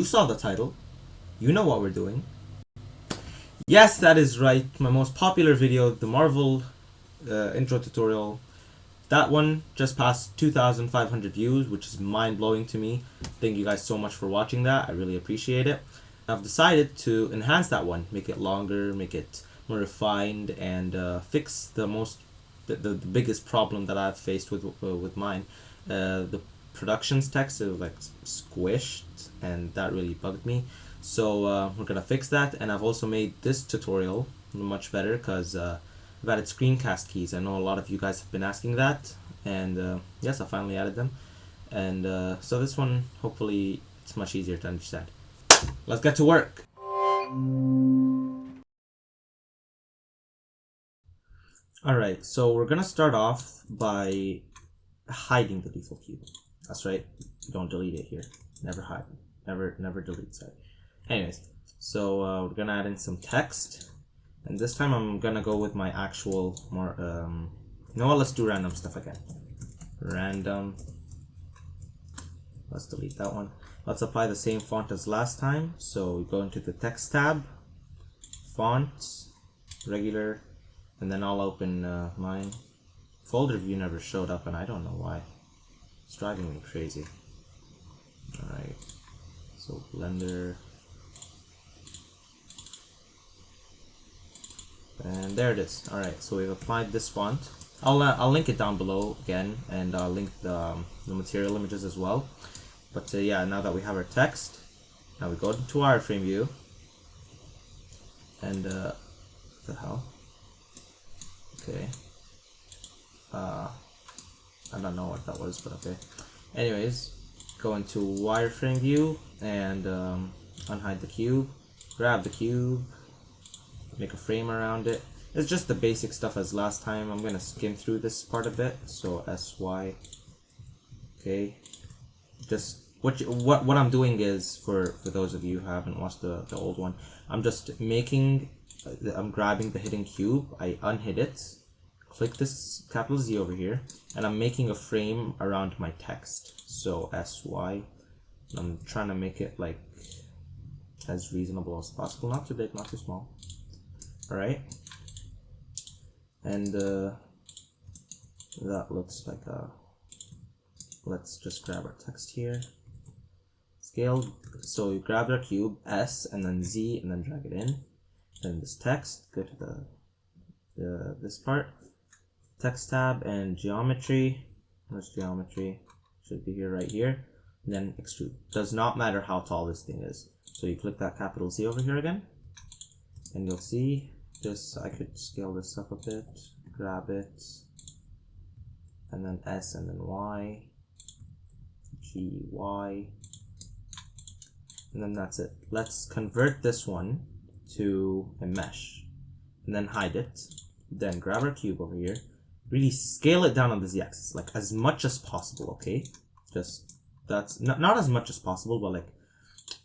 You saw the title. You know what we're doing. Yes, that is right. My most popular video, the Marvel intro tutorial. That one just passed 2,500 views, which is mind-blowing to me. Thank you guys so much for watching that. I really appreciate it. I've decided to enhance that one, make it longer, make it more refined, and fix the biggest problem that I've faced with mine. The productions text is like squished, and that really bugged me. So we're gonna fix that, and I've also made this tutorial much better because I've added screencast keys. I know a lot of you guys have been asking that, and yes, I finally added them. And so this one, hopefully, it's much easier to understand. Let's get to work. Alright, so we're gonna start off by hiding the default cube. That's right, don't delete it here. Never hide, never delete, sorry. Anyways, so we're gonna add in some text, and this time I'm gonna go with my actual more you know what, let's do random stuff again. Random, let's delete that one. Let's apply the same font as last time. So we go into the text tab, font, regular, and then I'll open mine. Folder view never showed up, and I don't know why. It's driving me crazy. Alright, so Blender, and there it is. Alright, so we've applied this font. I'll link it down below again, and I'll link the material images as well. But yeah, now that we have our text, now we go into wireframe view, and what the hell? Okay. I don't know what that was, but okay. Anyways, go into wireframe view and unhide the cube, grab the cube, make a frame around it. It's just the basic stuff as last time. I'm gonna skim through this part a bit. So SY. Okay. Just what I'm doing is, for those of you who haven't watched the old one, I'm just making, I'm grabbing the hidden cube, I unhid it, click this capital Z over here, and I'm making a frame around my text. So SY, I'm trying to make it like as reasonable as possible, not too big, not too small. Alright, and that looks like a, let's just grab our text here. Scale, so you grab our cube, S, and then Z, and then drag it in. Then this text, go to this part, text tab, and geometry. Where's geometry? Should be here, right here. And then extrude. Does not matter how tall this thing is. So you click that capital Z over here again, and you'll see this. I could scale this up a bit, grab it, and then S, and then Y, G, Y. And then that's it. Let's convert this one to a mesh, and then hide it. Then grab our cube over here, really scale it down on the z-axis, like as much as possible, okay? Just, that's not as much as possible, but like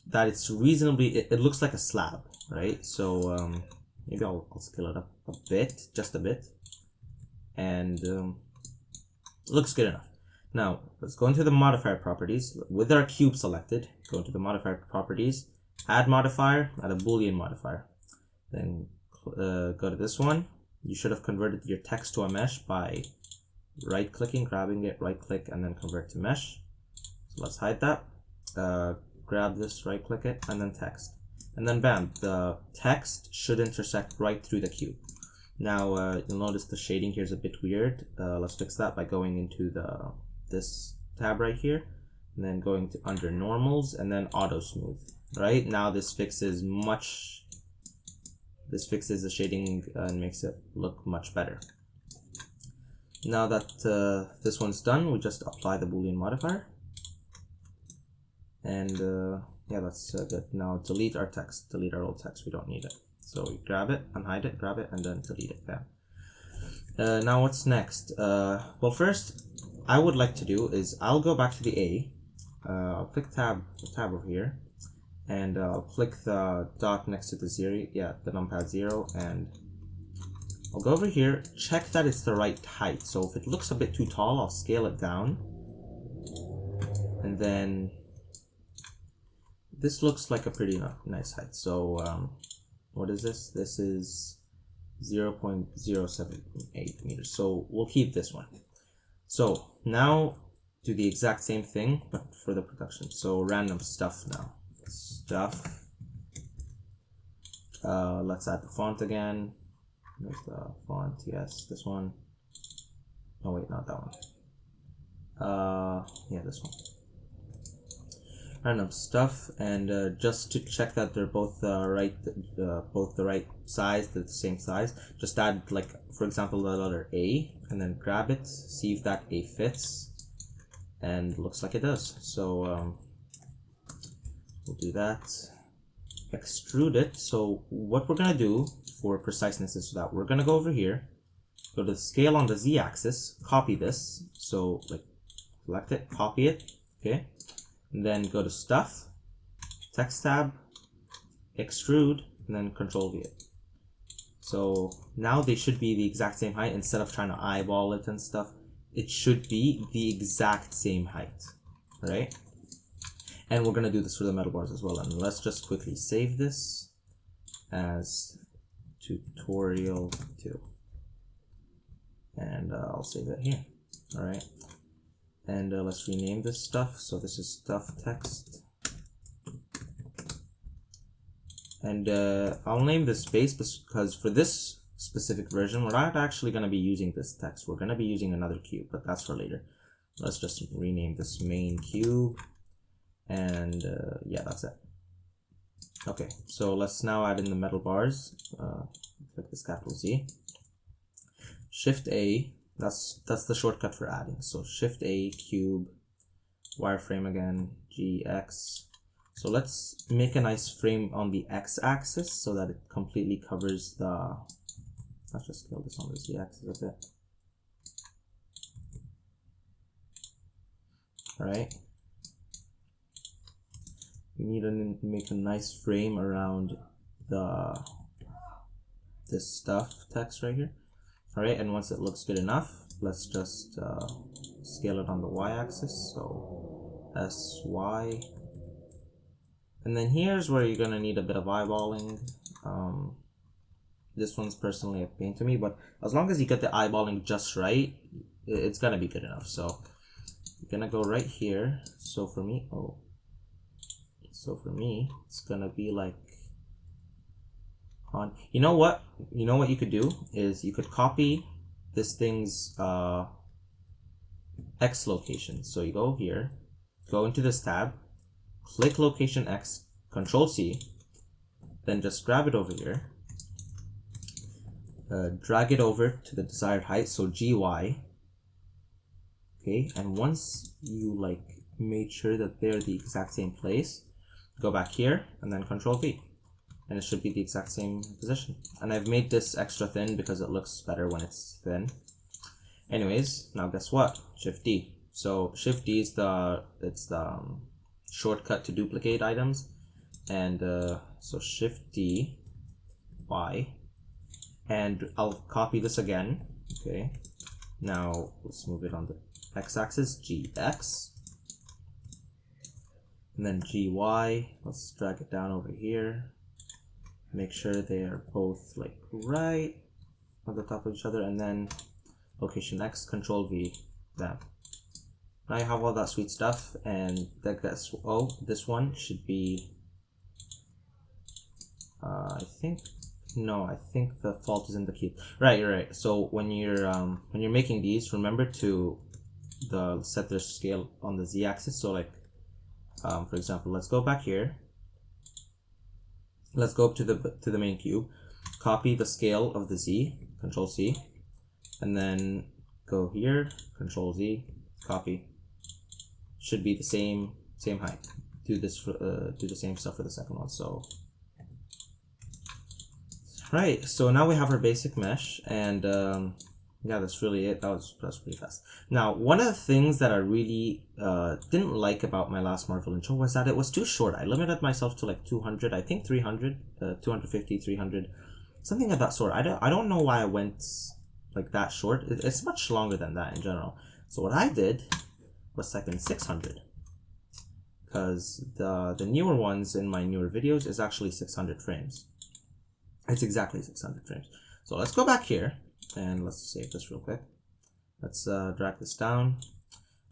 that it's reasonably, it looks like a slab, right? So maybe I'll scale it up a bit, just a bit, and it looks good enough. Now, let's go into the modifier properties. With our cube selected, go into the modifier properties, add modifier, add a Boolean modifier. Then go to this one. You should have converted your text to a mesh by right-clicking, grabbing it, right-click, and then convert to mesh. So let's hide that. Grab this, right-click it, and then text. And then bam, the text should intersect right through the cube. Now, you'll notice the shading here is a bit weird. Let's fix that by going into this tab right here, and then going to under normals, and then auto smooth. Right now, this fixes the shading and makes it look much better. Now that this one's done, we just apply the Boolean modifier, and yeah, that's good. Now delete our text, delete our old text. We don't need it. So we grab it, unhide it, grab it, and then delete it. Bam. Now what's next? Well, first, I would like to do is I'll go back to the A. I'll click tab over here, and I'll click the dot next to the 0, yeah, the numpad 0, and I'll go over here, check that it's the right height. So if it looks a bit too tall, I'll scale it down, and then this looks like a pretty nice height. So what is this? This is 0.078 meters. So we'll keep this one. So now do the exact same thing, but for the production. So random stuff now. Stuff. Let's add the font again. There's the font, yes, this one. Oh wait, not that one. Yeah, this one. Random stuff, and just to check that they're both both the right size, the same size, just add, like, for example, the letter A, and then grab it, see if that A fits, and looks like it does. So we'll do that. Extrude it. So what we're gonna do for preciseness is that we're gonna go over here, go to the scale on the Z-axis, copy this. So like select it, copy it, okay, and then go to stuff, text tab, extrude, and then Control V it. So now they should be the exact same height. Instead of trying to eyeball it and stuff, it should be the exact same height, right? And we're gonna do this for the metal bars as well. And let's just quickly save this as tutorial 2. And I'll save it here. All right. And let's rename this stuff. So this is stuff text. And I'll name this space because for this specific version, we're not actually going to be using this text. We're going to be using another cube, but that's for later. Let's just rename this main cube. And yeah, that's it. Okay, so let's now add in the metal bars. Click this capital Z. Shift A, that's the shortcut for adding. So Shift A, cube, wireframe again, GX. So let's make a nice frame on the X axis so that it completely covers the, let's just scale this on the Z axis a bit. All right. We need to make a nice frame around this stuff text right here. All right, and once it looks good enough, let's just scale it on the Y-axis. So SY, and then here's where you're gonna need a bit of eyeballing. This one's personally a pain to me, but as long as you get the eyeballing just right, it's gonna be good enough. So you're gonna go right here. So for me, it's gonna be like on, you know what you could do is you could copy this thing's X location. So you go here, go into this tab, click location X, Control C, then just grab it over here, drag it over to the desired height, so GY. Okay, and once you like made sure that they're the exact same place, go back here and then Control V, and it should be the exact same position. And I've made this extra thin because it looks better when it's thin. Anyways, now guess what? Shift D. So Shift D is the shortcut to duplicate items, and so Shift D, Y, and I'll copy this again. Okay, now let's move it on the X-axis, GX. And then GY, let's drag it down over here. Make sure they are both like right on the top of each other, and then location X, Control V, that. Now you have all that sweet stuff, and that gets, oh, this one should be, I think the fault is in the cube. Right, you're right. So when you're making these, remember to set their scale on the Z-axis. So like, for example, let's go back here. Let's go up to the main cube, copy the scale of the Z, Control C, and then go here, Control Z, copy. Should be the same height. Do this for do the same stuff for the second one. So right, so now we have our basic mesh, and yeah, that's really it. That was pretty fast. Now, one of the things that I really didn't like about my last Marvel intro was that it was too short. I limited myself to like 200, I think 300, 250, 300, something of that sort. I don't know why I went like that short. It's much longer than that in general. So what I did was type in 600. because the newer ones in my newer videos is actually 600 frames. It's exactly 600 frames. So let's go back here and let's save this real quick. Let's drag this down.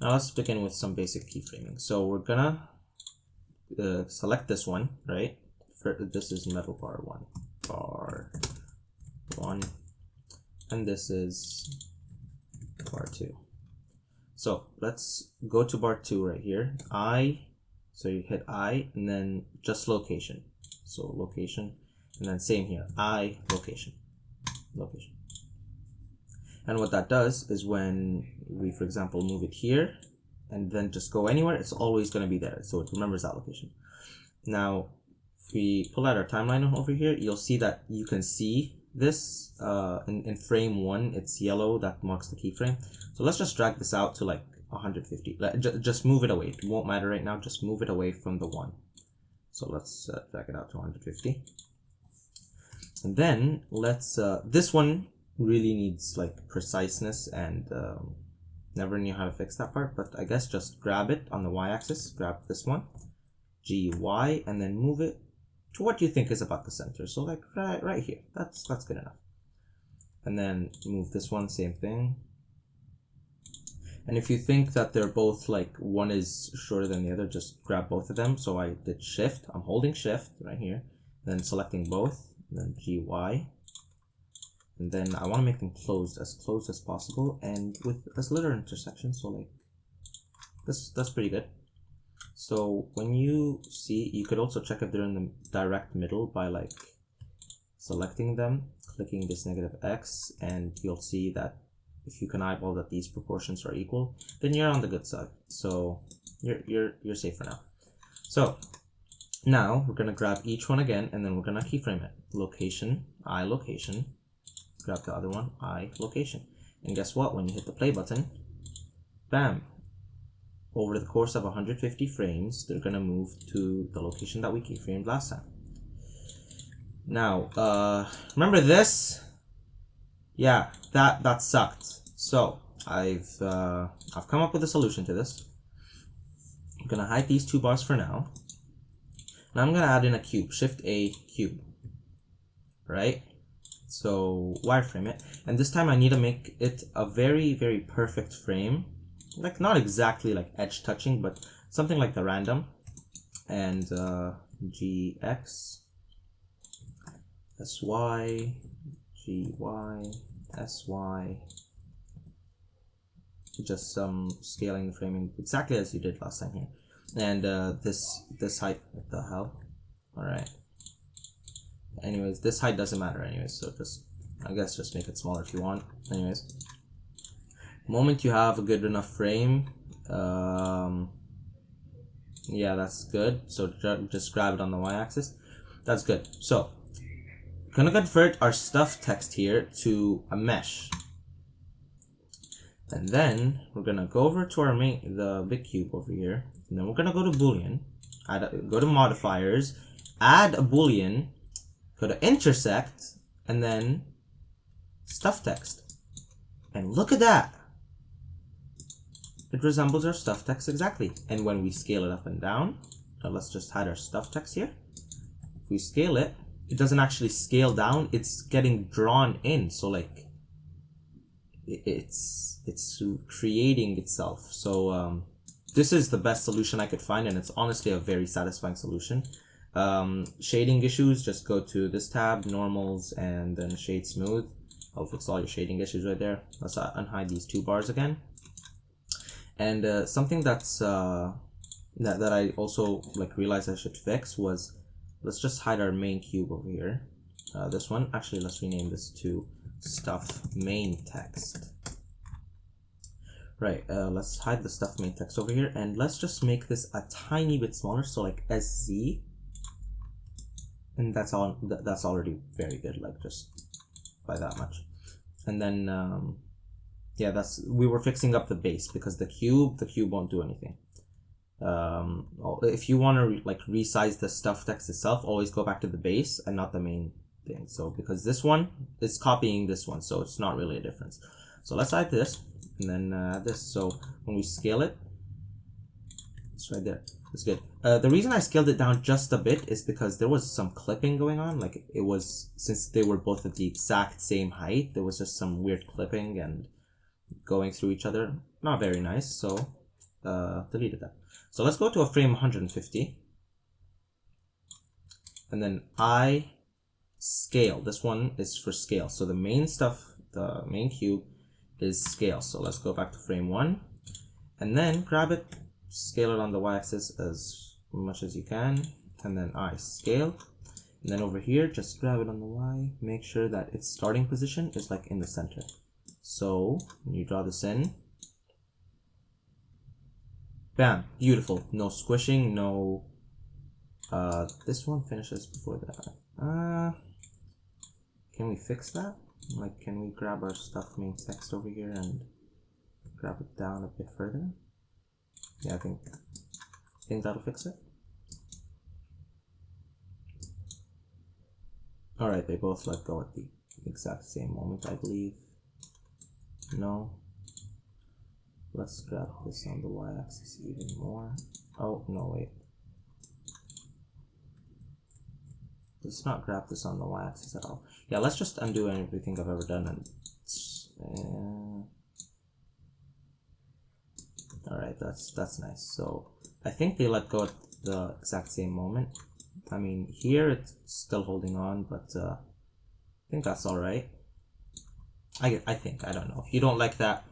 Now let's begin with some basic keyframing. So we're gonna select this one, right? This is metal bar 1, and this is bar 2. So let's go to bar 2 right here. So you hit I and then just location. So location, and then same here, I location. And what that does is when we, for example, move it here and then just go anywhere, it's always going to be there. So it remembers that location. Now, if we pull out our timeline over here, you'll see that you can see this in frame 1, it's yellow, that marks the keyframe. So let's just drag this out to like 150. Just move it away. It won't matter right now. Just move it away from the 1. So let's drag it out to 150. And then let's, this one really needs like preciseness, and never knew how to fix that part, but I guess just grab it on the y-axis, grab this one, GY, and then move it to what you think is about the center. So like right here, that's good enough. And then move this one, same thing. And if you think that they're both like one is shorter than the other, just grab both of them. So I did shift, I'm holding shift right here, then selecting both, then GY. And then I want to make them closed as possible, and with as little intersection. So like that's pretty good. So when you see, you could also check if they're in the direct middle by like selecting them, clicking this -X, and you'll see that if you can eyeball that these proportions are equal, then you're on the good side. So you're safe for now. So now we're gonna grab each one again, and then we're gonna keyframe it. Location, I location. Grab the other one, I location. And guess what? When you hit the play button, bam! Over the course of 150 frames, they're gonna move to the location that we keyframed last time. Now, remember this? Yeah, that sucked. So I've come up with a solution to this. I'm gonna hide these 2 bars for now. Now I'm gonna add in a cube, Shift A cube, right? So wireframe it, and this time I need to make it a very perfect frame, like not exactly like edge touching, but something like the random. And GX, SY, GY, SY, just some scaling framing exactly as you did last time here. And this height, what the hell? All right. Anyways, this height doesn't matter anyways, so I guess just make it smaller if you want. Anyways, the moment you have a good enough frame, yeah, that's good. So just grab it on the y-axis. That's good. So gonna convert our stuff text here to a mesh, and then we're gonna go over to our the big cube over here, and then we're gonna go to Boolean, go to modifiers, add a Boolean, go to intersect, and then stuff text. And look at that. It resembles our stuff text exactly. And when we scale it up and down, now let's just hide our stuff text here. If we scale it, it doesn't actually scale down, it's getting drawn in. So like it's creating itself. So this is the best solution I could find, and it's honestly a very satisfying solution. Shading issues, just go to this tab, normals, and then shade smooth. I'll fix all your shading issues right there. Let's unhide these 2 bars again. And something that's that I also like realized I should fix was, let's just hide our main cube over here. This one, actually, let's rename this to stuff main text. Right, let's hide the stuff main text over here, and let's just make this a tiny bit smaller, so like SZ. And that's all. That's already very good, like just by that much. And then yeah, we were fixing up the base, because the cube won't do anything. If you want to like resize the stuff text itself, always go back to the base and not the main thing. So because this one is copying this one, so it's not really a difference. So let's hide this, and then this. So when we scale it, It's right there. It's good. The reason I scaled it down just a bit is because there was some clipping going on. Like it was, since they were both at the exact same height, there was just some weird clipping and going through each other. Not very nice, so deleted that. So let's go to a frame 150. And then I scale. This one is for scale. So the main stuff, the main cube is scale. So let's go back to frame 1 and then grab it, scale it on the y-axis as much as you can, and then I scale. And then over here, just grab it on the y, make sure that its starting position is like in the center. So when you draw this in, bam, beautiful. No squishing, no this one finishes before that. Can we fix that? Like, can we grab our stuff main text over here and grab it down a bit further? Yeah, I think that'll fix it. Alright, they both let go at the exact same moment, I believe. No. Let's grab this on the y-axis even more. Oh, no, wait. Let's not grab this on the y-axis at all. Yeah, let's just undo everything I've ever done and alright, that's nice. So I think they let go at the exact same moment. I mean, here it's still holding on, but I think that's alright. I think, I don't know. If you don't like that,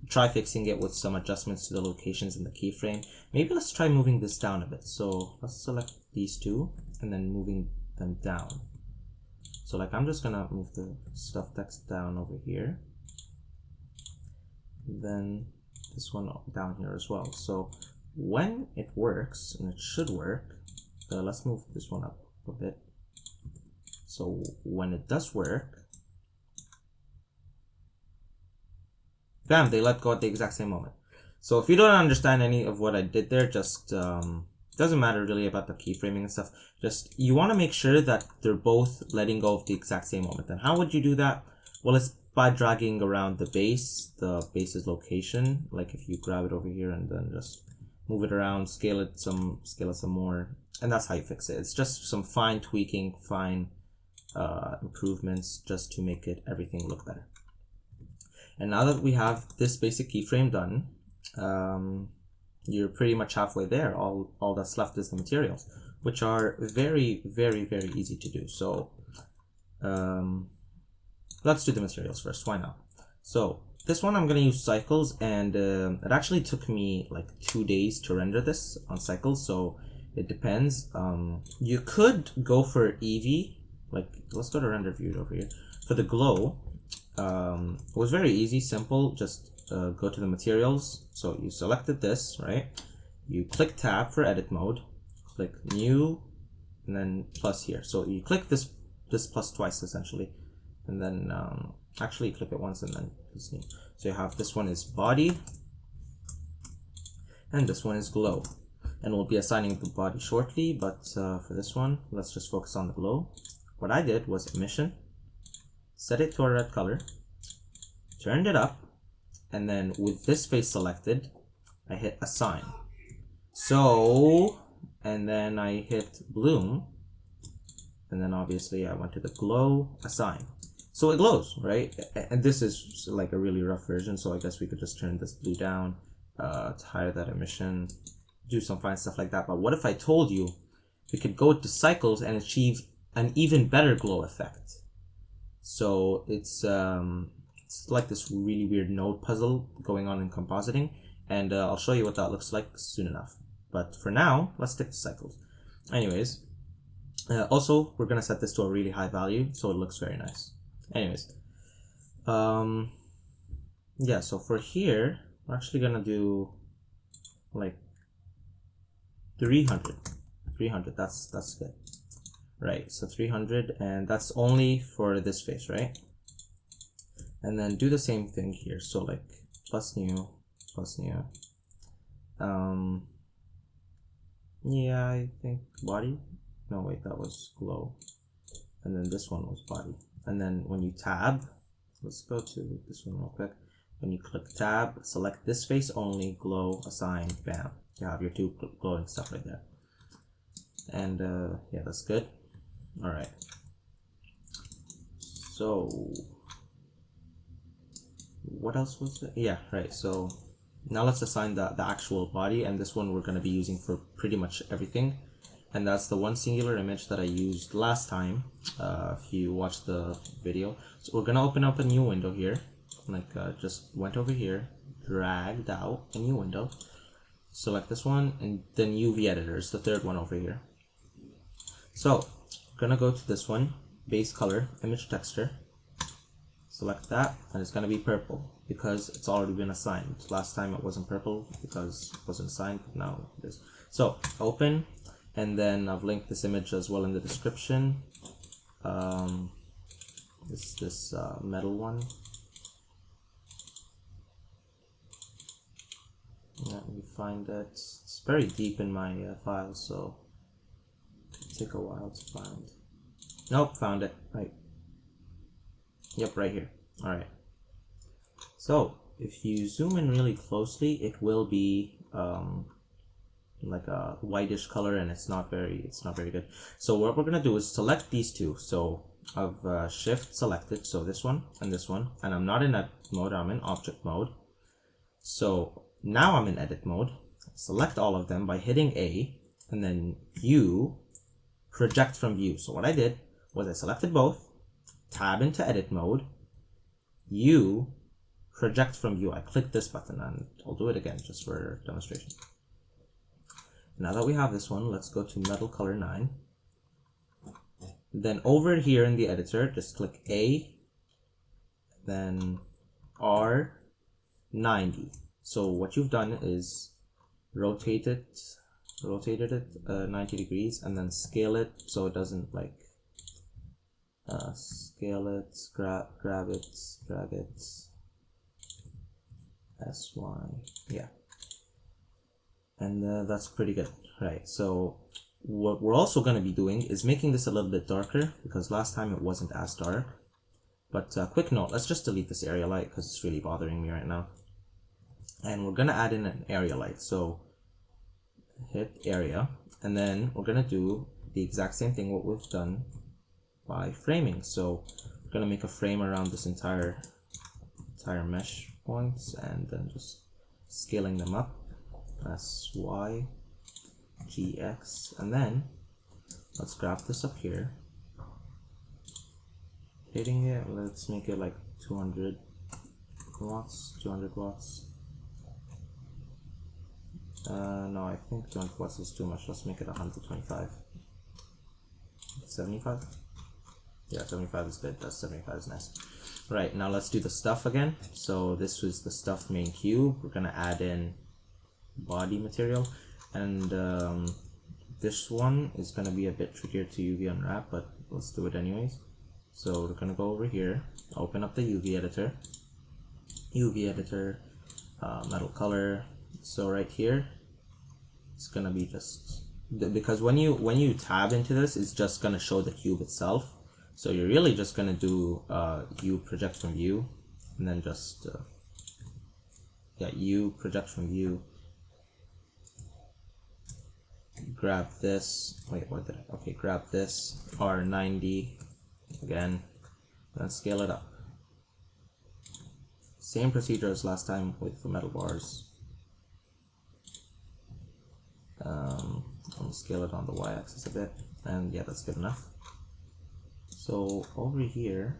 try fixing it with some adjustments to the locations in the keyframe. Maybe let's try moving this down a bit. So let's select these two and then moving them down. So like, I'm just gonna move the stuff text down over here. Then this one down here as well. So when it works, and it should work, let's move this one up a bit. So when it does work, bam, they let go at the exact same moment. So if you don't understand any of what I did there, just doesn't matter really about the keyframing and stuff. Just, you want to make sure that they're both letting go of the exact same moment. And how would you do that? Well, it's by dragging around the base's location. Like if you grab it over here and then just move it around, scale it some more, and that's how you fix it. It's just some fine tweaking, fine improvements just to make everything look better. And now that we have this basic keyframe done, you're pretty much halfway there. All that's left is the materials, which are very, very, very easy to do. So let's do the materials first. Why not? So this one I'm going to use cycles, and it actually took me like 2 days to render this on cycles, so it depends. You could go for Eevee. Like, let's go to render view over here. For the glow, it was very easy, simple. Just go to the materials. So you selected this, right? You click tab for edit mode, click new, and then plus here. So you click this plus twice essentially, and then actually click it once and then this new. So you have this one is body, and this one is glow, and we'll be assigning the body shortly. But for this one, let's just focus on the glow. What I did was emission, set it to a red color, turned it up, and then with this face selected, I hit assign. So, and then I hit bloom, and then obviously I went to the glow, assign. So it glows, right? And this is like a really rough version, so I guess we could just turn this blue down to hide that emission, do some fine stuff like that. But what if I told you we could go to cycles and achieve an even better glow effect? So it's like this really weird node puzzle going on in compositing, and I'll show you what that looks like soon enough. But for now, let's stick to cycles. Anyways, also we're gonna set this to a really high value so it looks very nice. Anyways, yeah, so for here we're actually gonna do like 300. That's good, right? So 300, and that's only for this face, right? And then do the same thing here. So like plus new. Yeah, I think body. No, wait, that was glow. And then this one was body. And then when you tab, let's go to this one real quick. When you click tab, select this face only, glow, assign, bam. you have your two glowing stuff right there. And yeah, that's good. All right. So what else was it? Yeah, right. So now let's assign the actual body, and this one we're going to be using for pretty much everything. And that's the one singular image that I used last time, if you watched the video. So we're going to open up a new window here. Like just went over here, dragged out a new window, select this one, and then UV editor is the third one over here. So I'm going to go to this one, base color, image texture. Select that, and it's going to be purple because it's already been assigned. Last time it wasn't purple because it wasn't assigned, but now it is. So open, and then I've linked this image as well in the description. This metal one. Let me find it. It's very deep in my file, so it'll take a while to find. Nope, found it. Right. Yep, right here. All right. So if you zoom in really closely, it will be like a whitish color, and it's not very good. So what we're gonna do is select these two. So I've shift selected, so this one, and I'm not in edit mode, I'm in object mode. So now I'm in edit mode. Select all of them by hitting A, and then view, project from view. So what I did was I selected both, tab into edit mode, U, project from view. I clicked this button, and I'll do it again just for demonstration. Now that we have this one, let's go to metal color 9. Then over here in the editor, just click A, then R90. So what you've done is rotated it 90 degrees, and then scale it so it doesn't like scale it, grab it, drag it, SY, yeah. And that's pretty good, right? So what we're also going to be doing is making this a little bit darker, because last time it wasn't as dark. But quick note, let's just delete this area light because it's really bothering me right now. And we're going to add in an area light. So hit area, and then we're going to do the exact same thing what we've done by framing. So we're going to make a frame around this entire mesh points, and then just scaling them up. SY, GX, and then let's grab this up here, hitting it, let's make it like 200 watts. No, I think 200 watts is too much. Let's make it 125. 75? Yeah, 75 is good. That's 75 is nice. Right, now let's do the stuff again. So this was the stuff main cube. We're gonna add in body material, and this one is going to be a bit trickier to UV unwrap, but let's do it anyways. So we're going to go over here, open up the UV editor, metal color. So right here it's going to be just because when you tab into this, it's just going to show the cube itself. So you're really just going to do U project from view, and then just yeah, U project from view. Grab this, wait, what did I, okay, grab this, R90 again, then scale it up. Same procedure as last time with the metal bars. I'll scale it on the y-axis a bit, and yeah, that's good enough. So over here,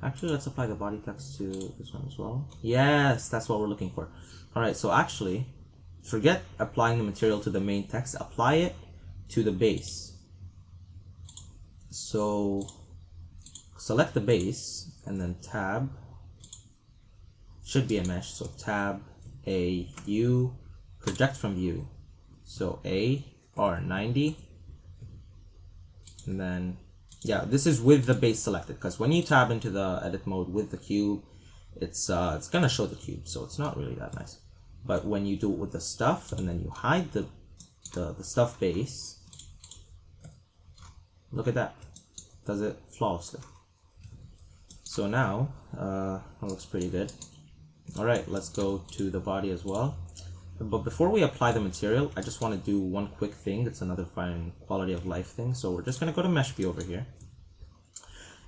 actually let's apply the body text to this one as well. Yes, that's what we're looking for. Alright, so actually, forget applying the material to the main text, apply it to the base. So select the base, and then tab, should be a mesh, so tab, A, U, project from view. So A, R90, and then, yeah, this is with the base selected, because when you tab into the edit mode with the cube, it's gonna show the cube, so it's not really that nice. But when you do it with the stuff, and then you hide the stuff base, look at that, does it flawlessly. So now it looks pretty good. All right, let's go to the body as well. But before we apply the material, I just want to do one quick thing. It's another fine quality of life thing. So we're just going to go to mesh view over here.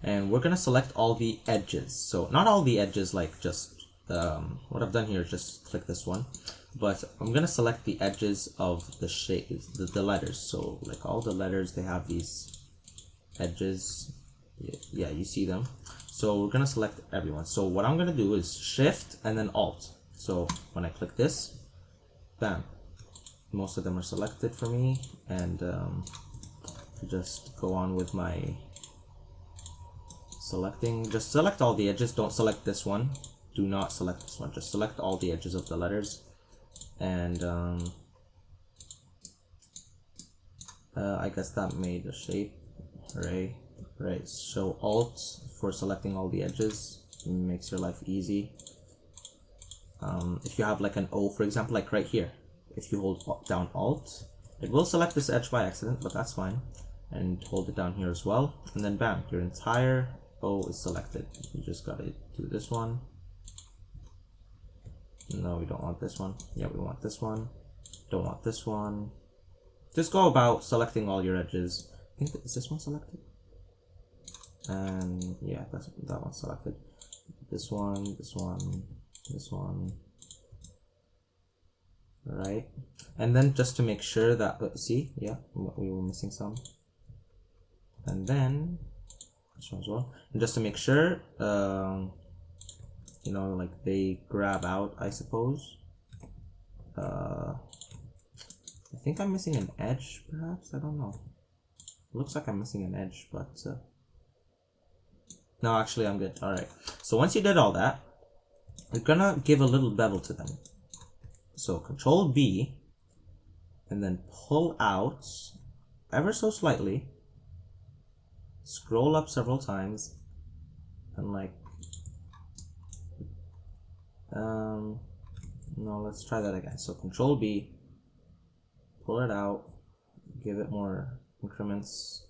And we're going to select all the edges. So not all the edges, like just what I've done here is just click this one. But I'm going to select the edges of the shapes, the letters. So like all the letters, they have these edges. Yeah, you see them. So we're going to select everyone. So what I'm going to do is Shift and then Alt. So when I click this, bam, most of them are selected for me. And just go on with my selecting. Just select all the edges. Don't select this one. Do not select this one. Just select all the edges of the letters. And I guess that made a shape. Hooray. Right, so Alt for selecting all the edges makes your life easy. If you have like an O, for example, like right here, if you hold down Alt, it will select this edge by accident, but that's fine. And hold it down here as well, and then bam, your entire O is selected. You just gotta do this one. No, we don't want this one. Yeah, we want this one. Don't want this one. Just go about selecting all your edges. I think is this one selected? And yeah, that one's selected. This one, this one, this one. Right, and then just to make sure that see, yeah, we were missing some. And then this one as well. And just to make sure, you know, like they grab out, I suppose. I think I'm missing an edge, perhaps. I don't know. Looks like I'm missing an edge, but no, actually I'm good. All right. So once you did all that, you're gonna give a little bevel to them. So Control B, and then pull out ever so slightly. Scroll up several times, and like, no, let's try that again. So Control B, pull it out, give it more increments.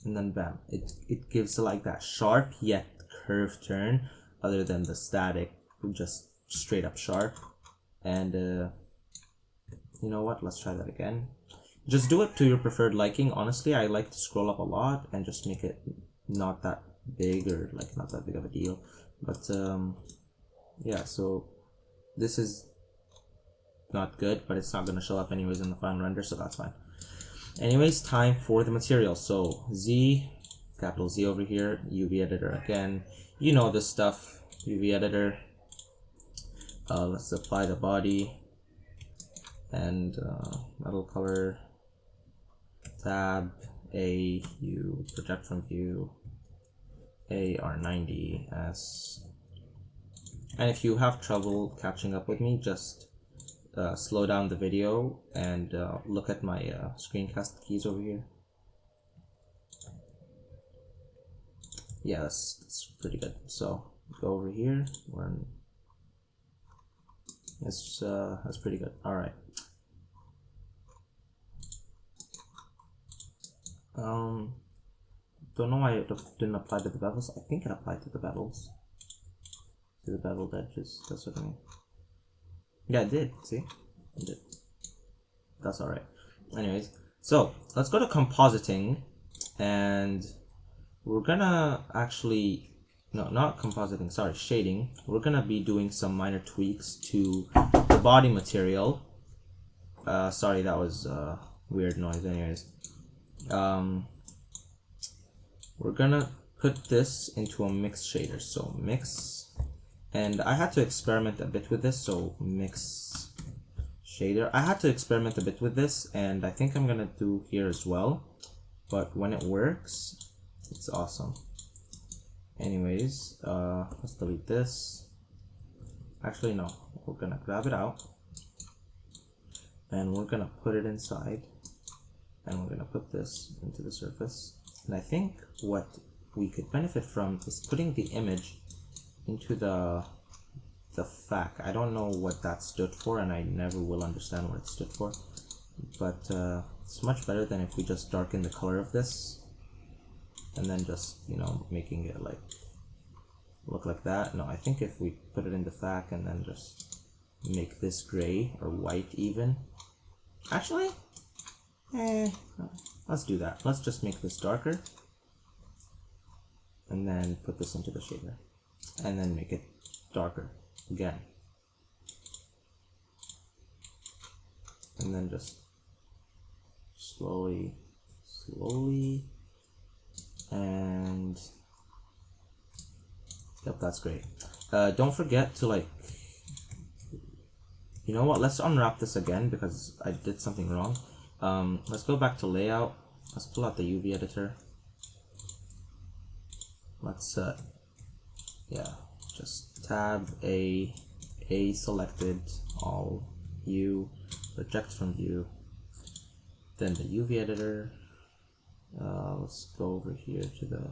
And then bam, it gives like that sharp yet curved turn, other than the static, just straight up sharp. And you know what, let's try that again. Just do it to your preferred liking. Honestly, I like to scroll up a lot and just make it not that big, or like not that big of a deal. But yeah, so this is not good, but it's not going to show up anyways in the final render, so that's fine. Anyways, time for the material. So Z, capital Z over here, UV editor again. You know this stuff, UV editor. Let's apply the body and metal color, tab, A, U, project from view, A, R90, S. And if you have trouble catching up with me, just slow down the video and look at my screencast keys over here. Yeah, that's pretty good. So go over here. That's pretty good. All right. Don't know why it didn't apply to the bevels. I think it applied to the bevels. To the beveled edges. That's what I mean. Yeah, it did. See? It did. That's alright. Anyways, so let's go to compositing, and we're gonna actually, no, not compositing, sorry, shading. We're gonna be doing some minor tweaks to the body material. Sorry, that was weird noise. Anyways, we're gonna put this into a mix shader. So mix, and I had to experiment a bit with this. So mix shader. I had to experiment a bit with this, and I think I'm gonna do here as well. But when it works, it's awesome. Anyways, let's delete this. Actually, no, we're gonna grab it out, and we're gonna put it inside, and we're gonna put this into the surface. And I think what we could benefit from is putting the image into the FAC. I don't know what that stood for, and I never will understand what it stood for, but it's much better than if we just darken the color of this and then just, you know, making it like look like that. No, I think if we put it into FAC and then just make this gray or white even. Actually, let's do that. Let's just make this darker and then put this into the shader and then make it darker again. And then just slowly, and yep, that's great. Don't forget to, like, you know what, let's unwrap this again because I did something wrong. Let's go back to layout. Let's pull out the UV editor. Let's yeah, just tab A selected, all view, reject from view, then the UV editor. Let's go over here to the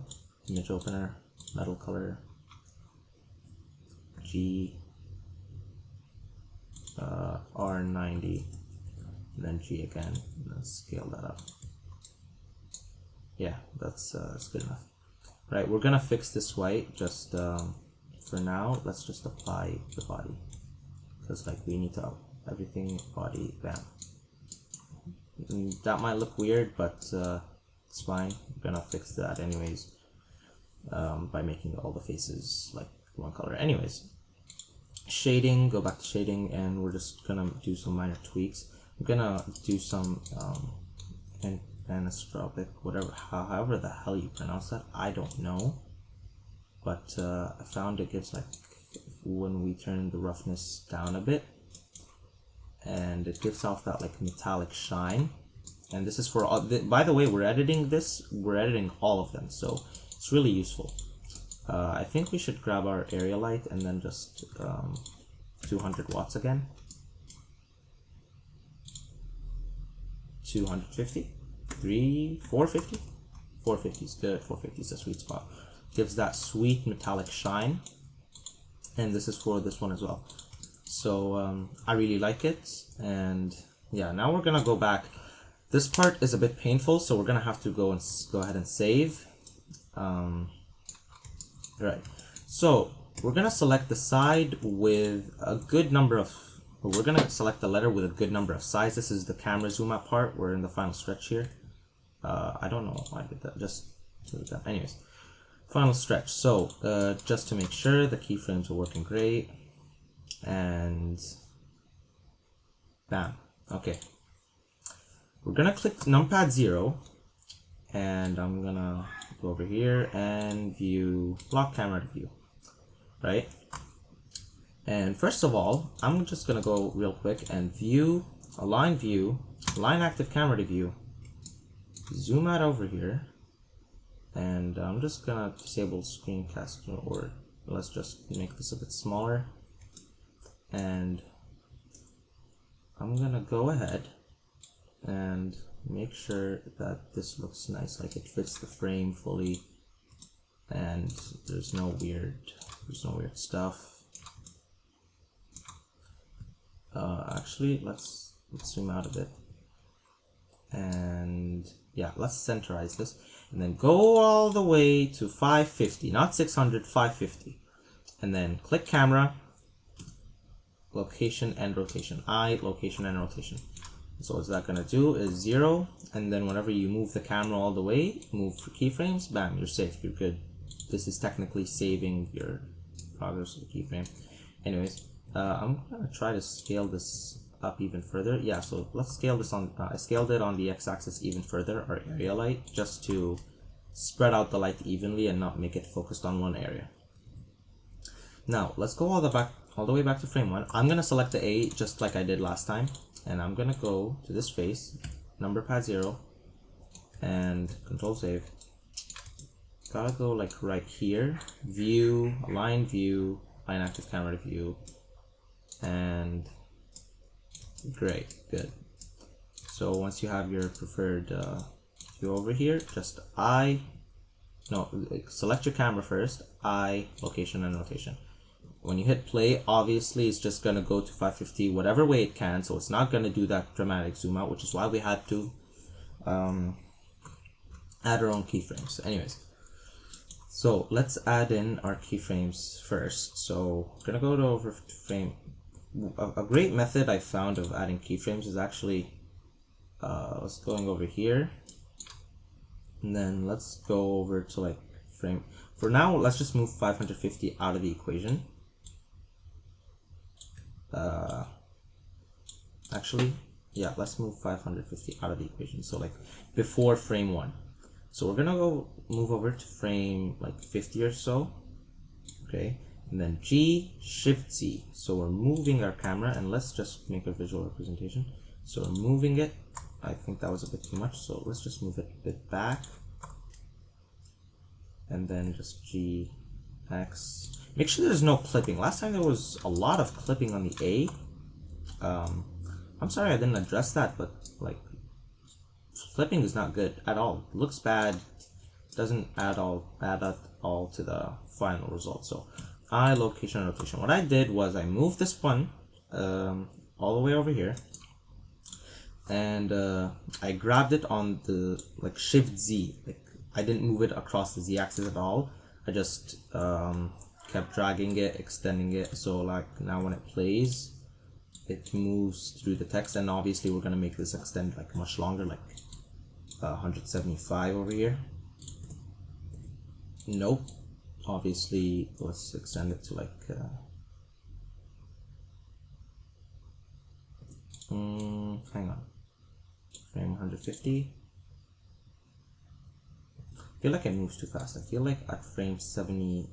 image opener, metal color, G, R90, and then G again, and then scale that up. Yeah, that's good enough. Right, we're gonna fix this white. Just for now, let's just apply the body, because like we need to everything body, bam. And that might look weird, but it's fine. We're gonna fix that anyways by making all the faces like one color. Anyways, shading, go back to shading, and we're just gonna do some minor tweaks. I'm gonna do some anisotropic, whatever, however the hell you pronounce that, I don't know, but I found it gives, like, when we turn the roughness down a bit, and it gives off that like metallic shine. And this is for all, by the way, we're editing all of them, so it's really useful. I think we should grab our area light and then just 200 watts again. 250, 450? 450 is good. 450 is a sweet spot. Gives that sweet metallic shine. And this is for this one as well. So I really like it. And yeah, now we're gonna go back. This part is a bit painful, so we're gonna have to go ahead and save. Right. So we're gonna select the side with a good number of. We're gonna select the letter with a good number of sides. This is the camera zoom out part. We're in the final stretch here. I don't know why I did that. Just do that. Anyways, final stretch. So just to make sure the keyframes are working great, and bam. Okay. We're gonna click numpad 0, and I'm gonna go over here and view lock camera to view, right? And first of all, I'm just gonna go real quick and view, align active camera to view, zoom out over here, and I'm just gonna disable screencast, or let's just make this a bit smaller, and I'm gonna go ahead and make sure that this looks nice, like it fits the frame fully, and there's no weird stuff. Actually, let's zoom out a bit, and yeah, let's centerize this, and then go all the way to 550, not 600, 550, and then click camera, location and rotation, location and rotation. So what's that gonna do is 0, and then whenever you move the camera all the way, move for keyframes, bam, you're safe, you're good. This is technically saving your progress of the keyframe. Anyways, I'm gonna try to scale this up even further. Yeah, so let's scale this on, I scaled it on the x-axis even further, our area light, just to spread out the light evenly and not make it focused on one area. Now, let's go all the way back to frame 1. I'm gonna select the A just like I did last time, and I'm gonna go to this face, number pad 0, and control save. Gotta go like right here, view, align active camera to view, and great, good. So once you have your preferred view over here, just select your camera first, location and rotation. When you hit play, obviously it's just gonna go to 550 whatever way it can, so it's not gonna do that dramatic zoom out, which is why we had to add our own keyframes. Anyways, So let's add in our keyframes first. So I'm gonna go to over to frame. A great method I found of adding keyframes is actually let's going over here, and then let's go over to like frame. For now, let's just move 550 out of the equation. Actually, yeah, let's move 550 out of the equation. So like before frame 1. So we're gonna go move over to frame like 50 or so. Okay, and then G, Shift Z. So we're moving our camera, and let's just make a visual representation. So we're moving it. I think that was a bit too much, so let's just move it a bit back. And then just G, X. Make sure there's no clipping. Last time there was a lot of clipping on the A. I'm sorry I didn't address that, but like clipping is not good at all. It looks bad. Doesn't add at all to the final result. So I location rotation. What I did was I moved this one all the way over here, and I grabbed it on the like Shift Z. Like I didn't move it across the Z axis at all. I just kept dragging it, extending it. So like now when it plays, it moves through the text, and obviously we're gonna make this extend like much longer, like 175 over here. Nope. Obviously, let's extend it to like hang on, frame 150. I feel like it moves too fast. I feel like at frame 70,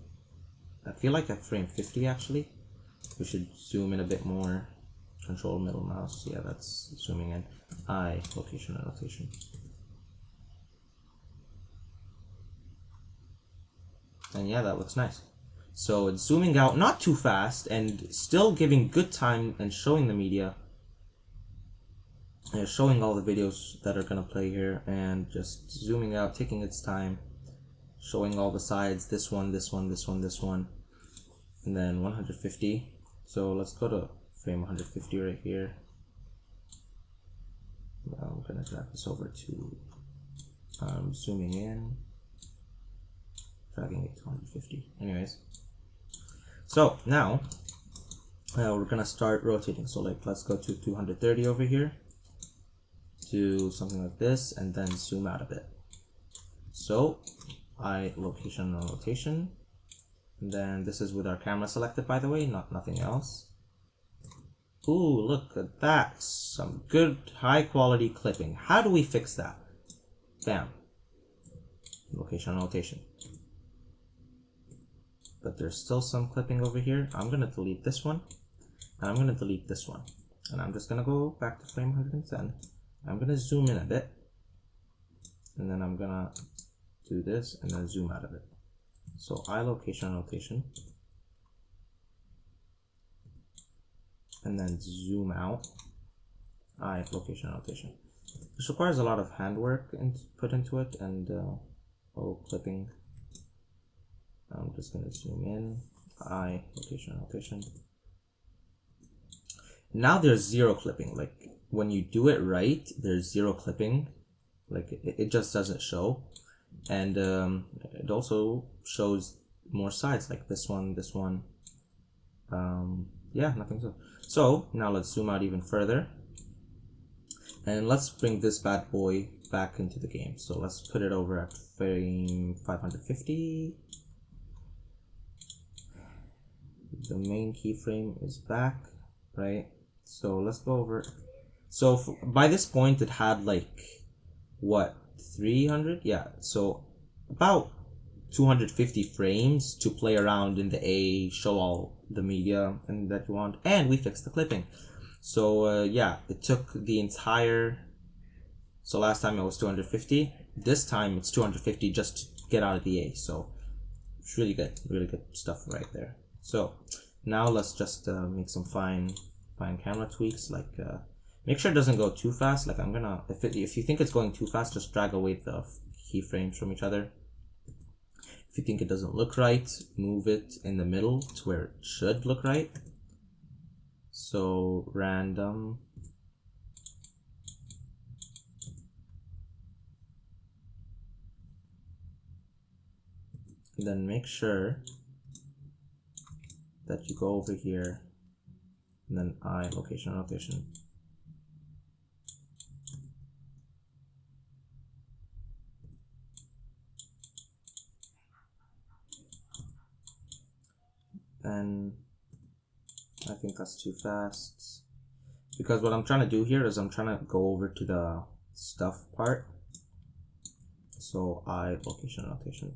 I feel like at frame 50 actually, we should zoom in a bit more. Control middle mouse, yeah, that's zooming in. I location and rotation. And yeah, that looks nice. So it's zooming out not too fast and still giving good time and showing the media. And showing all the videos that are gonna play here, and just zooming out, taking its time, showing all the sides, this one, this one, this one, this one, and then 150. So let's go to frame 150 right here. Now I'm gonna drag this over to zooming in, dragging it to 150. Anyways, so now we're gonna start rotating. So like let's go to 230 over here, do something like this, and then zoom out a bit. So I location and rotation, and then this is with our camera selected, by the way, nothing else. Ooh, look at that, some good high quality clipping. How do we fix that? Bam, location and rotation. But there's still some clipping over here. I'm gonna delete this one, and I'm gonna delete this one, and I'm just gonna go back to frame 110. I'm gonna zoom in a bit, and then I'm gonna do this and then zoom out of it. So I location rotation, and then zoom out. I location rotation. This requires a lot of handwork put into it, and clipping. I'm just gonna zoom in. I location rotation. Now there's zero clipping. Like when you do it right, there's zero clipping. Like it just doesn't show, and it also shows more sides, like this one, this one. Yeah, nothing so. So now let's zoom out even further, and let's bring this bad boy back into the game. So let's put it over at frame 550. The main keyframe is back, right? So let's go over. So by this point it had like what, 300? Yeah, so about 250 frames to play around in the A, show all the media and that you want, and we fixed the clipping. So yeah, it took the entire, so last time it was 250, this time it's 250 just to get out of the A. So it's really good stuff right there. So now let's just make some fine camera tweaks, like make sure it doesn't go too fast. Like I'm gonna, if you think it's going too fast, just drag away the keyframes from each other. If you think it doesn't look right, move it in the middle to where it should look right. So random, and then make sure that you go over here, and then I, location, rotation. And I think that's too fast, because what I'm trying to do here is I'm trying to go over to the stuff part. So I, location, rotation.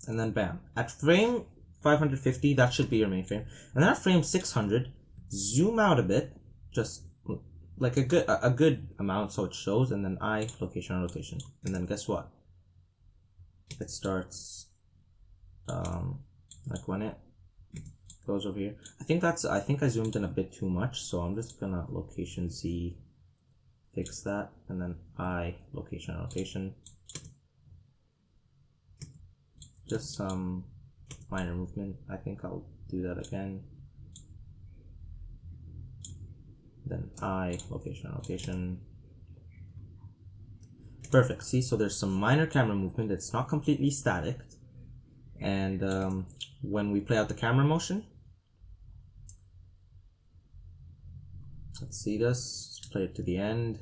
And then bam, at frame 550, that should be your main frame. And then at frame 600, zoom out a bit, just like a good amount so it shows, and then I, location, rotation. And then guess what? It starts like when it goes over here. I think I zoomed in a bit too much, so I'm just gonna location Z, fix that, and then I, location, rotation. Just some minor movement. I think I'll do that again. Then I, location, rotation. Perfect. See, so there's some minor camera movement. It's not completely static. And when we play out the camera motion, let's see this. Let's play it to the end.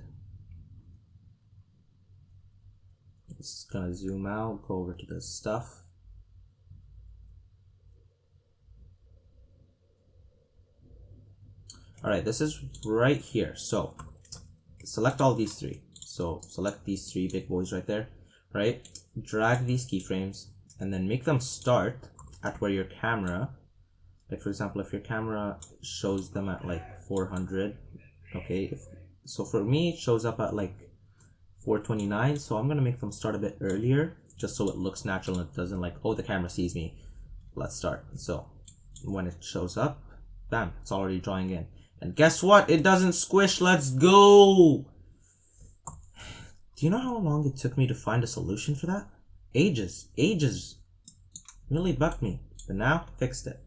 It's gonna zoom out, go over to the stuff. Alright, this is right here. So select all these three. So select these three big boys right there, right? Drag these keyframes and then make them start at where your camera, like for example, if your camera shows them at like 400, okay, so for me it shows up at like 429, so I'm gonna make them start a bit earlier just so it looks natural and it doesn't like, oh, the camera sees me, let's start. So when it shows up, bam, it's already drawing in. And guess what? It doesn't squish. Let's go. Do you know how long it took me to find a solution for that? Ages. Really bugged me. But now, fixed it.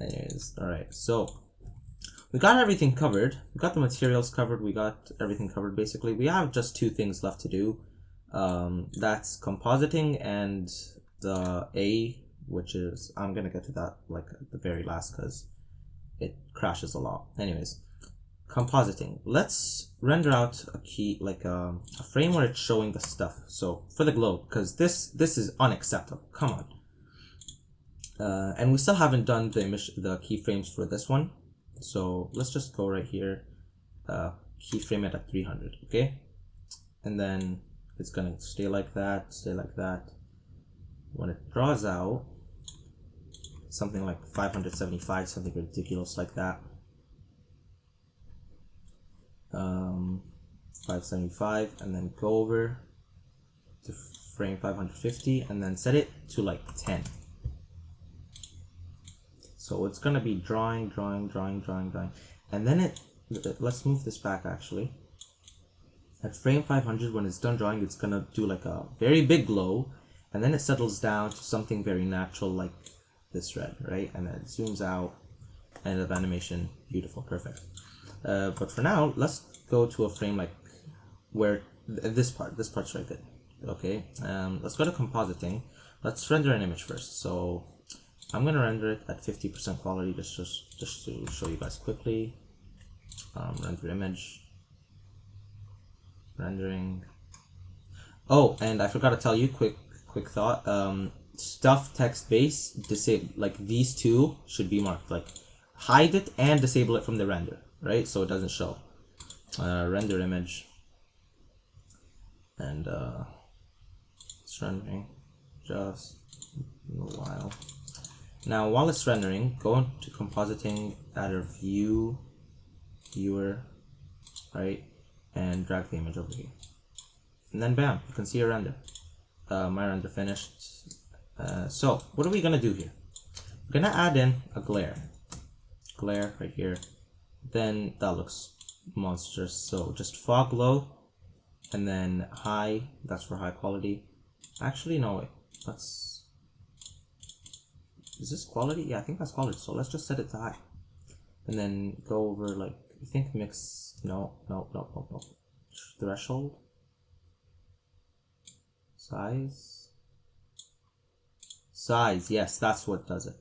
Anyways, alright. So, we got everything covered. We got the materials covered. We got everything covered, basically. We have just two things left to do. That's compositing and the A, which is, I'm gonna get to that like at the very last because it crashes a lot. Anyways, compositing. Let's render out a key, like a frame where it's showing the stuff. So for the globe, because this is unacceptable. Come on. And we still haven't done the keyframes for this one. So let's just go right here, keyframe it at 300, okay? And then it's gonna stay like that, stay like that. When it draws out, something like 575, something ridiculous like that. 575, and then go over to frame 550 and then set it to like 10. So it's gonna be drawing, and then let's move this back actually. At frame 500, when it's done drawing, it's gonna do like a very big glow, and then it settles down to something very natural like this red, right? And then it zooms out, end of animation, beautiful, perfect. But for now, let's go to a frame like where this part's right good. Okay, let's go to compositing. Let's render an image first. So I'm gonna render it at 50% quality just to show you guys quickly. Render image, rendering. Oh, and I forgot to tell you, quick thought. Stuff text base, disable, like these two should be marked, like hide it and disable it from the render, right? So it doesn't show. Render image, and it's rendering just a while. Now while it's rendering, go into compositing, add a viewer, right, and drag the image over here, and then bam, you can see a render. My render finished. So what are we gonna do here? We're gonna add in a glare right here. Then that looks monstrous. So just fog low, and then high. That's for high quality. Actually, no, wait. Is this quality? Yeah, I think that's quality. So let's just set it to high. and then go over like, I think mix, no, threshold, size, yes, that's what does it.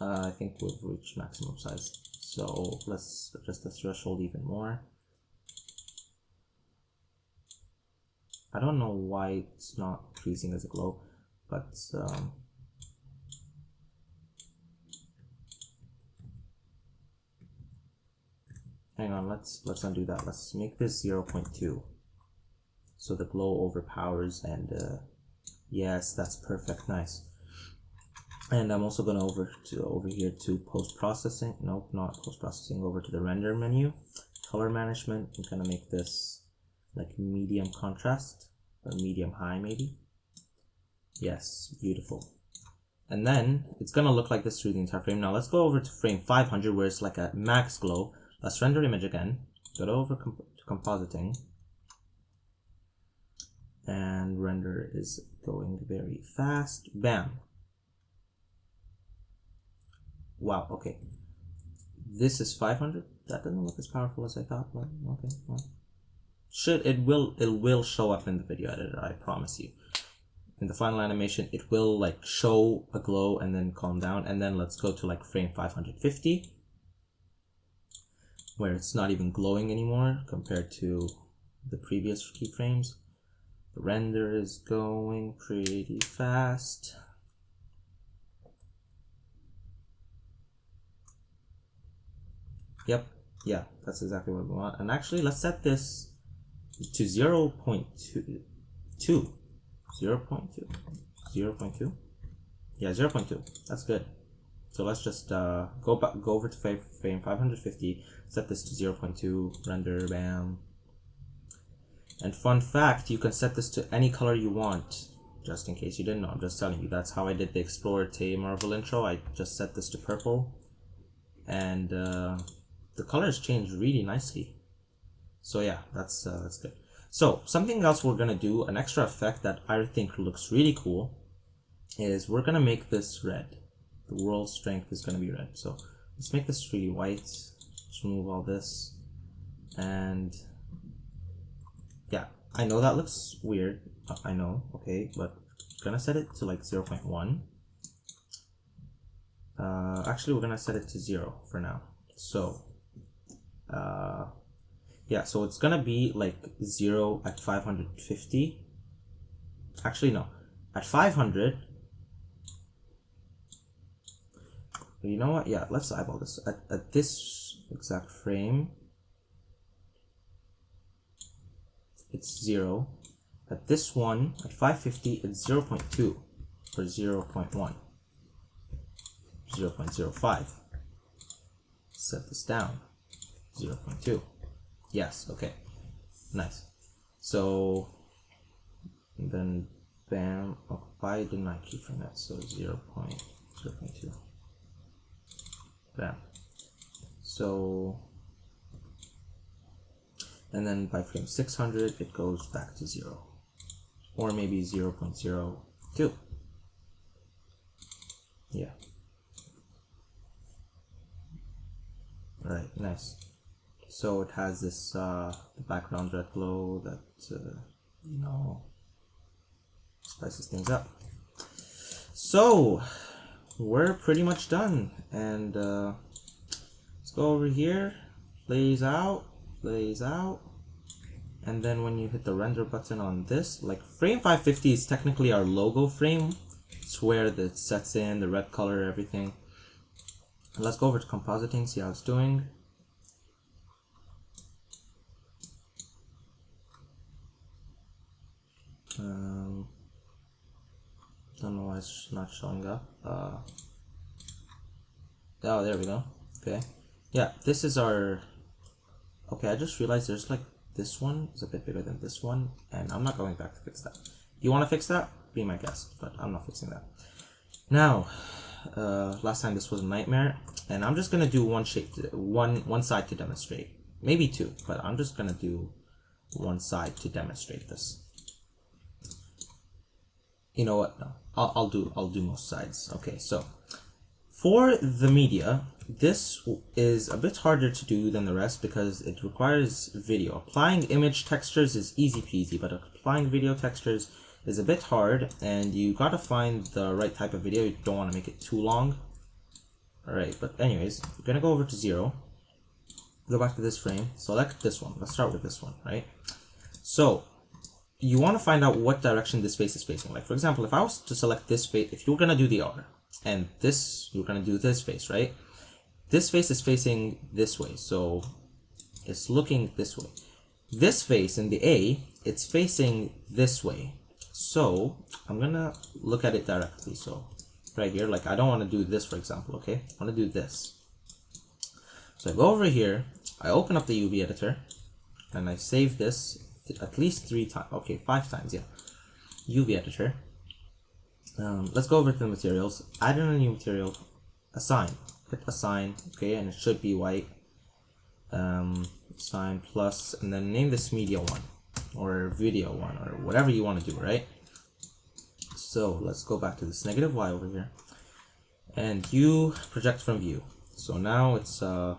I think we've reached maximum size, so let's adjust the threshold even more. I don't know why it's not increasing as a glow, but hang on, let's undo that. Let's make this 0.2 so the glow overpowers, and yes, that's perfect, nice. And I'm also gonna over here to post-processing. Nope, not post-processing. Over to the render menu, color management. I'm gonna make this like medium contrast or medium high maybe. Yes, beautiful. And then it's gonna look like this through the entire frame. Now let's go over to frame 500 where it's like a max glow. Let's render image again. Go over to compositing. And render is going very fast. Bam. Wow, okay. This is 500. That doesn't look as powerful as I thought, but okay. Well, it will show up in the video editor, I promise you. In the final animation, it will like show a glow and then calm down. And then let's go to like frame 550, where it's not even glowing anymore compared to the previous keyframes. The render is going pretty fast. Yep, yeah, that's exactly what we want. And actually, let's set this to 0.2. 0.2. Yeah, 0.2. That's good. So let's just go over to frame 550, set this to 0.2, render, bam. And fun fact, you can set this to any color you want. Just in case you didn't know, I'm just telling you. That's how I did the Explore Tay Marvel intro. I just set this to purple, and the colors changed really nicely. So yeah, that's good. So something else we're gonna do, an extra effect that I think looks really cool, is we're gonna make this red. The world strength is gonna be red. So let's make this really white. Let's remove all this, and yeah, I know that looks weird. I know, okay, but I'm gonna set it to like 0.1. Actually, we're gonna set it to 0 for now. So yeah, so it's gonna be like 0 at 550. Actually, no, at 500. You know what? Yeah, let's eyeball this. At this exact frame, it's 0. At this one, at 550, it's 0.2 or 0.1. 0.05. Set this down. 0.2. Yes, okay. Nice. So then bam. Oh, why didn't I keyframe that? So 0.2. Bam. So, and then by frame 600 it goes back to 0, or maybe 0.02. Yeah. Alright, nice. So it has this the background red glow that you know, spices things up. So we're pretty much done, and let's go over here, plays out, and then when you hit the render button on this, like frame 550 is technically our logo frame. It's where it sets in the red color, everything. Let's go over to compositing, see how it's doing. Don't know why it's not showing up. Oh, there we go. Okay, yeah, this is our. Okay, I just realized there's like this one is a bit bigger than this one, and I'm not going back to fix that. You want to fix that? Be my guest, but I'm not fixing that. Now, last time this was a nightmare, and I'm just gonna do one shape, one side to demonstrate, maybe two, but I'm just gonna do one side to demonstrate this. You know what? No, I'll do most sides. Okay, so for the media, this is a bit harder to do than the rest because it requires video. Applying image textures is easy peasy, but applying video textures is a bit hard, and you gotta find the right type of video. You don't want to make it too long. Alright, but anyways, we're gonna go over to 0, go back to this frame, select this one. Let's start with this one, right? So you want to find out what direction this face is facing. Like for example, if I was to select this face, if you're gonna do the R, and this, you're gonna do this face, right? This face is facing this way, so it's looking this way. This face in the A, it's facing this way. So I'm gonna look at it directly. So right here, like I don't want to do this, for example, okay? I want to do this. So I go over here, I open up the UV editor, and I save this at least 3 times, okay, 5 times, yeah. UV editor. Let's go over to the materials, add in a new material, assign. Hit assign, okay, and it should be white. Assign plus, and then name this media 1 or video 1 or whatever you want to do, right? So let's go back to this negative y over here, and you project from view. So now it's a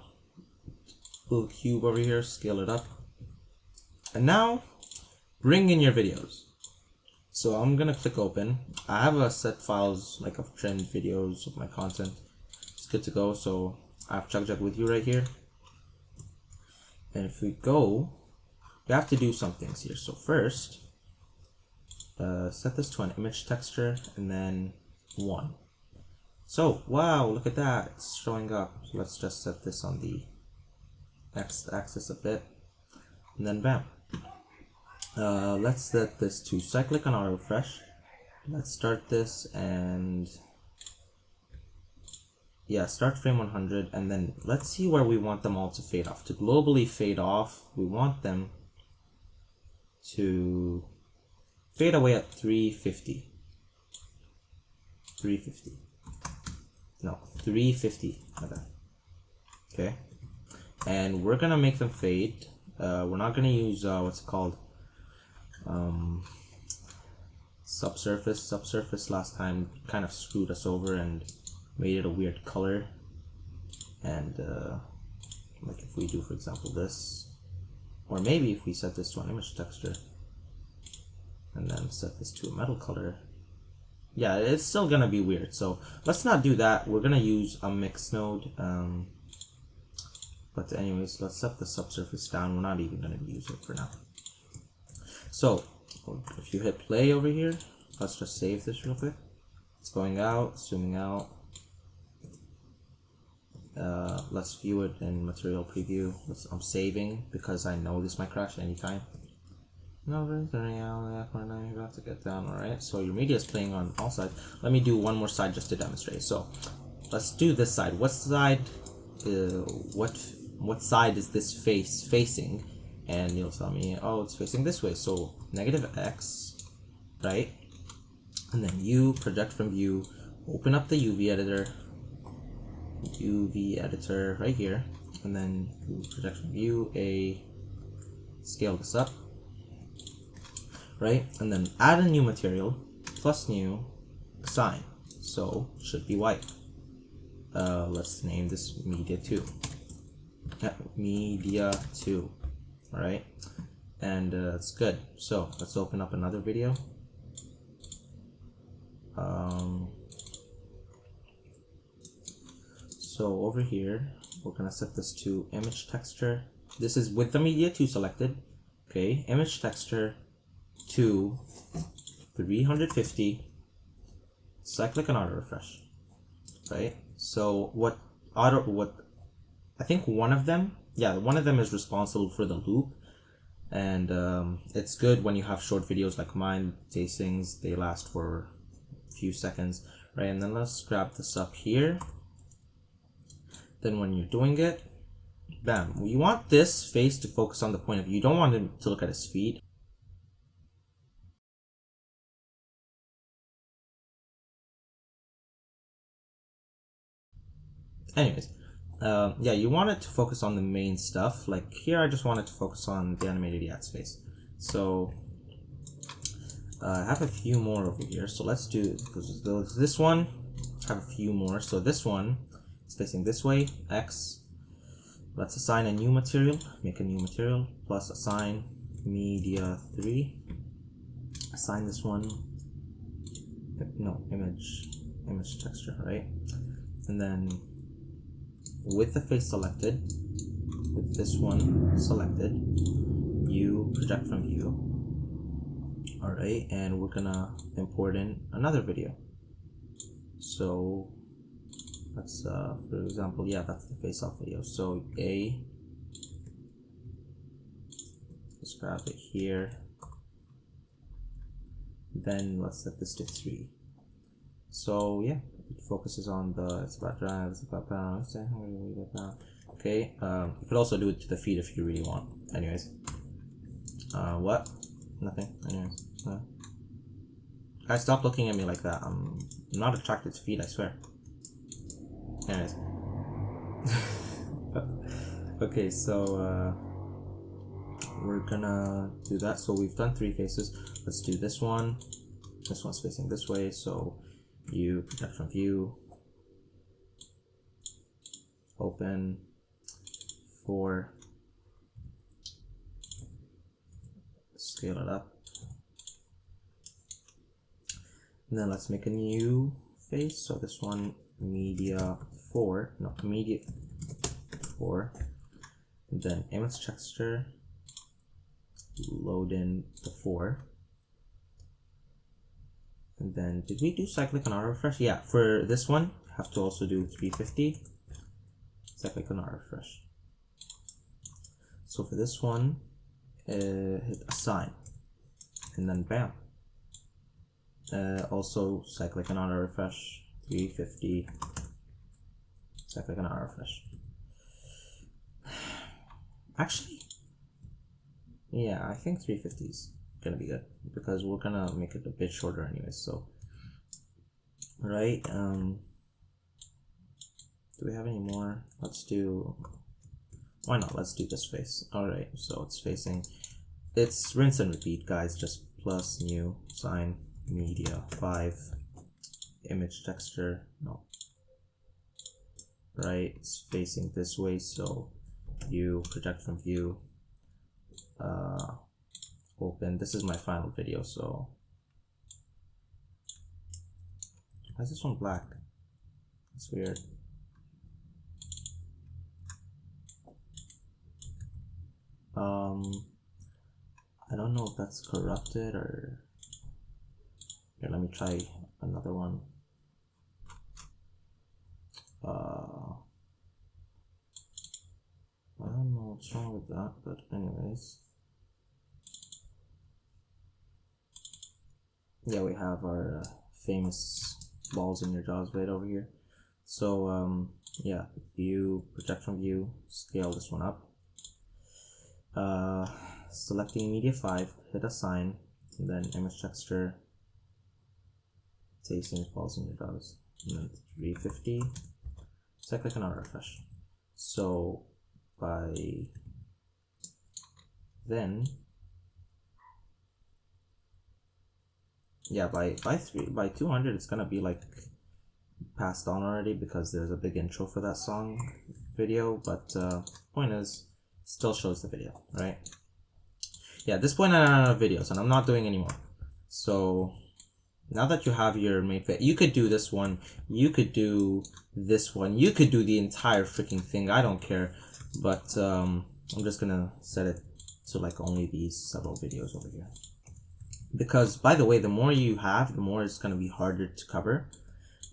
little cube over here, scale it up, and now bring in your videos. So I'm gonna click open. I have a set files like of trimmed videos of my content. Good to go. So I have ChuckJug with you right here, and if we go, we have to do some things here. So first, set this to an image texture and then 1. So wow, look at that, it's showing up. So let's just set this on the x-axis a bit, and then bam. Let's set this to cyclic on auto refresh. Let's start this and yeah, start frame 100, and then let's see where we want them all to fade off. To globally fade off, we want them to fade away at 350. 350. No, 350. Okay. And we're gonna make them fade. We're not gonna use what's it called? Subsurface. Subsurface last time kind of screwed us over and made it a weird color. And like if we do, for example, this, or maybe if we set this to an image texture and then set this to a metal color, yeah, it's still gonna be weird. So let's not do that. We're gonna use a mix node. But anyways, let's set the subsurface down. We're not even gonna use it for now. So if you hit play over here, let's just save this real quick. It's going out, zooming out. Let's view it in material preview. I'm saving because I know this might crash anytime. No, you have to get down. Alright, so your media is playing on all sides. Let me do one more side just to demonstrate. So let's do this side. What side? What side is this face facing? And you'll tell me, oh, it's facing this way. So negative x, right? And then you project from view. Open up the UV editor. UV editor right here, and then you project from view scale this up, right? And then add a new material plus new assign, so should be white. Let's name this media 2. Media 2. All right, and it's good. So let's open up another video. So over here, we're gonna set this to image texture. This is with the media 2 selected. Okay, image texture to 350, cyclic and auto refresh. Right. So I think one of them is responsible for the loop, and it's good when you have short videos like mine. Tastings, they last for a few seconds, right? And then let's grab this up here. Then when you're doing it, bam, you want this face to focus on the point of view. You don't want him to look at his feet. Anyways, yeah, you want it to focus on the main stuff. Like here, I just want it to focus on the animated Yat's face. So I have a few more over here. So let's do, because this one, I have a few more. So this one, it's facing this way, X. Let's assign a new material, make a new material, plus assign media 3. Assign this one, no, image texture, right? And then with the face selected, with this one selected, you project from view. Alright, and we're gonna import in another video. So let's for example, yeah, that's the face off video. So let's grab it here. Then let's set this to 3. So yeah, it focuses on the, it's about balance. Okay, you could also do it to the feet if you really want. Anyways, what? Nothing. Anyways, guys, stop looking at me like that. I'm not attracted to feet, I swear. Anyways, okay, so we're gonna do that. So we've done 3 faces. Let's do this one. This one's facing this way, so you project from view, open, 4, scale it up, and then let's make a new face. So this one, media 4, no, media 4, and then image texture, load in the 4. And then, did we do cyclic and auto refresh? Yeah, for this one, have to also do 350, cyclic and auto refresh. So for this one, hit assign, and then bam. Also cyclic and auto refresh, 350, cyclic and auto refresh. Actually, yeah, I think 350 is gonna be good because we're gonna make it a bit shorter anyways. So right, do we have any more? Let's do, why not, let's do this face. Alright, so it's facing, it's rinse and repeat, guys. Just plus new, assign media 5, image texture, no, right, it's facing this way, so you project from view, open. This is my final video, so why is this one black? It's weird. I don't know if that's corrupted or here, let me try another one. I don't know what's wrong with that, but anyways, yeah, we have our famous balls in your jaws right over here. So yeah, view, project from view, scale this one up, selecting media 5, hit assign, and then image texture, facing balls in your jaws, and then 350, cyclic and auto refresh. So by then, yeah, by 200 it's gonna be like passed on already because there's a big intro for that song video, but point is, still shows the video, right? Yeah, at this point I don't have videos and I'm not doing anymore. So now that you have your main fit, you could do this one, you could do this one, you could do the entire freaking thing, I don't care. But I'm just gonna set it to like only these several videos over here. Because by the way, the more you have, the more it's gonna be harder to cover,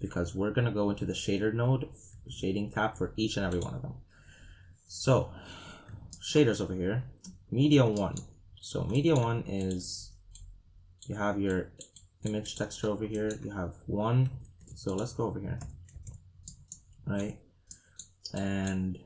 because we're gonna go into the shader node, shading tab for each and every one of them. So shaders over here, media 1. So media 1 is, you have your image texture over here, you have 1. So let's go over here, right? And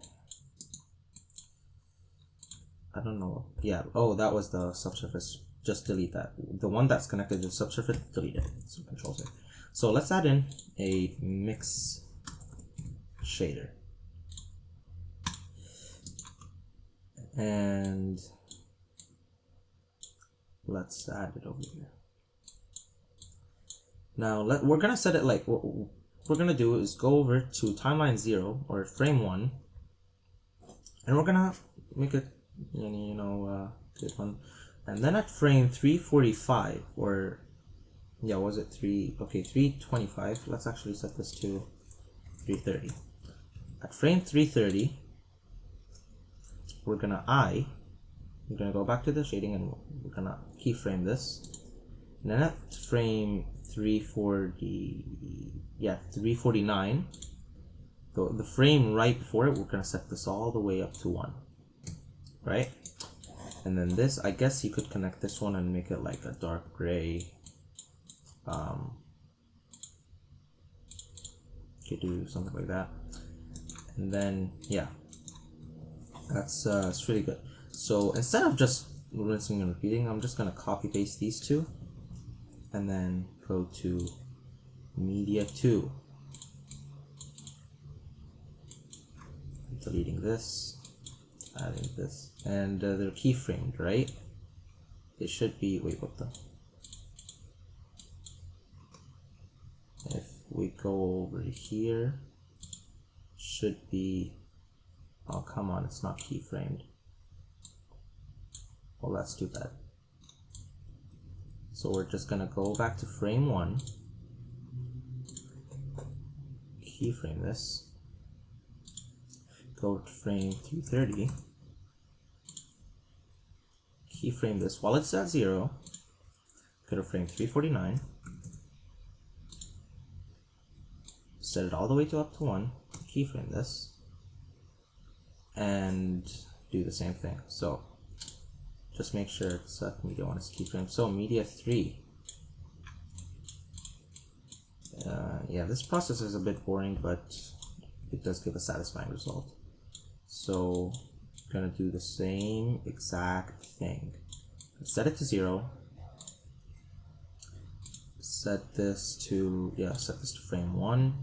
I don't know, yeah, oh, that was the subsurface, just delete that. The one that's connected to the subsurface, delete it. So control Z. So let's add in a mix shader. And let's add it over here. Now we're gonna set it like, we're we're gonna do is go over to timeline 0 or frame 1, and we're gonna make it, good one. And then at frame 345, or yeah, was it 325, let's actually set this to 330. At frame 330, we're gonna go back to the shading and we're gonna keyframe this. And then at frame 349, the frame right before it, we're gonna set this all the way up to 1, right? And then this, I guess you could connect this one and make it like a dark gray. You could do something like that. And then, yeah, that's it's really good. So instead of just rinsing and repeating, I'm just gonna copy paste these two and then go to media 2, deleting this, adding this, and they're keyframed, right? It should be, wait, what the, if we go over here, should be, oh come on, it's not keyframed. Well, that's too bad. So we're just gonna go back to frame 1, keyframe this, go to frame 330, keyframe this while it's at 0, go to frame 349, set it all the way to up to 1, keyframe this, and do the same thing. So just make sure it's media 1 is keyframe. So media 3. Yeah, this process is a bit boring, but it does give a satisfying result. So I'm gonna do the same exact thing. Set it to 0. Set this to frame 1.